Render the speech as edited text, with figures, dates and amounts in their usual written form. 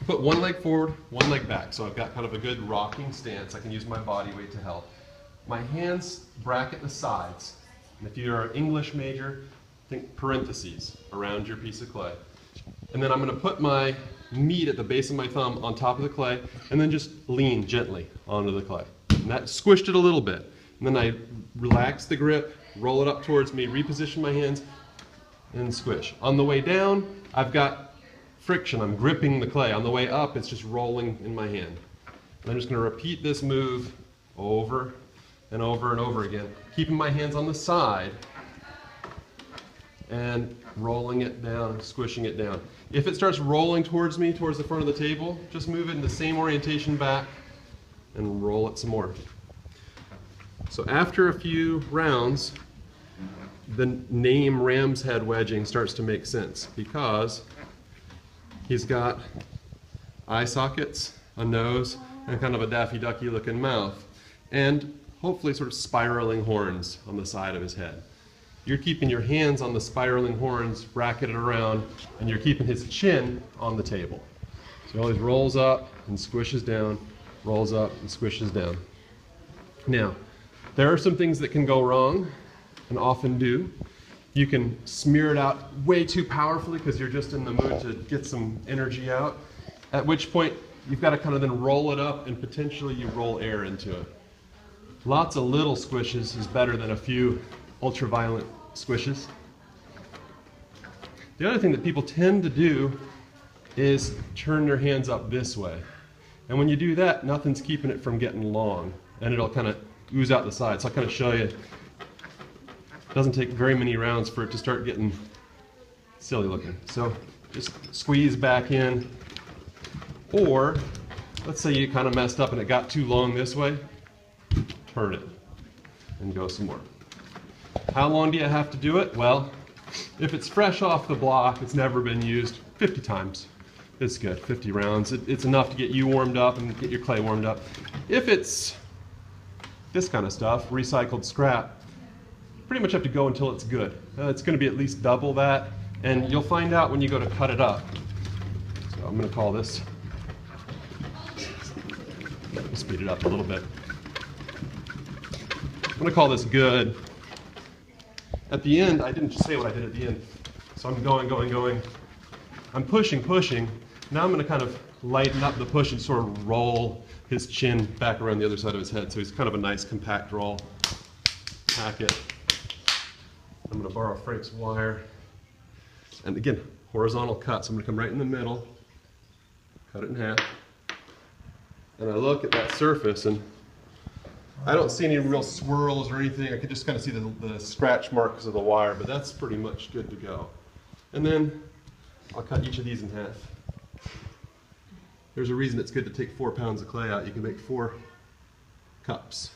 Put one leg forward, one leg back. So I've got kind of a good rocking stance. I can use my body weight to help. My hands bracket the sides. And if you're an English major, think parentheses around your piece of clay. And then I'm going to put my meat at the base of my thumb on top of the clay and then just lean gently onto the clay. And that squished it a little bit. And then I relax the grip, roll it up towards me, reposition my hands, and squish. On the way down, I've got friction. I'm gripping the clay. On the way up, it's just rolling in my hand. And I'm just going to repeat this move over and over and over again, keeping my hands on the side and rolling it down, squishing it down. If it starts rolling towards me, towards the front of the table, just move it in the same orientation back and roll it some more. So after a few rounds, the name Ram's Head wedging starts to make sense because he's got eye sockets, a nose, and kind of a Daffy Ducky looking mouth, and hopefully sort of spiraling horns on the side of his head. You're keeping your hands on the spiraling horns bracketed around, and you're keeping his chin on the table. So he always rolls up and squishes down, rolls up and squishes down. Now, there are some things that can go wrong, and often do. You can smear it out way too powerfully because you're just in the mood to get some energy out, at which point you've got to kind of then roll it up and potentially you roll air into it. Lots of little squishes is better than a few ultraviolet squishes. The other thing that people tend to do is turn their hands up this way. And when you do that, nothing's keeping it from getting long, and it'll kind of ooze out the side. So I'll kind of show you. It doesn't take very many rounds for it to start getting silly looking. So just squeeze back in, or let's say you kind of messed up and it got too long this way, turn it and go some more. How long do you have to do it? Well, if it's fresh off the block, it's never been used, 50 times. It's good, 50 rounds. It's enough to get you warmed up and get your clay warmed up. If it's this kind of stuff, recycled scrap, you pretty much have to go until it's good. It's going to be at least double that, and you'll find out when you go to cut it up. So I'm going to call this, let me speed it up a little bit. I'm going to call this good. At the end, I didn't just say what I did at the end. So I'm going. I'm pushing. Now I'm going to kind of lighten up the push and sort of roll his chin back around the other side of his head. So he's kind of a nice compact roll. Pack it. I'm going to borrow Frank's wire. And again, horizontal cut. So I'm going to come right in the middle, cut it in half. And I look at that surface and I don't see any real swirls or anything. I could just kind of see the scratch marks of the wire, but that's pretty much good to go. And then I'll cut each of these in half. There's a reason it's good to take 4 pounds of clay out. You can make 4 cups.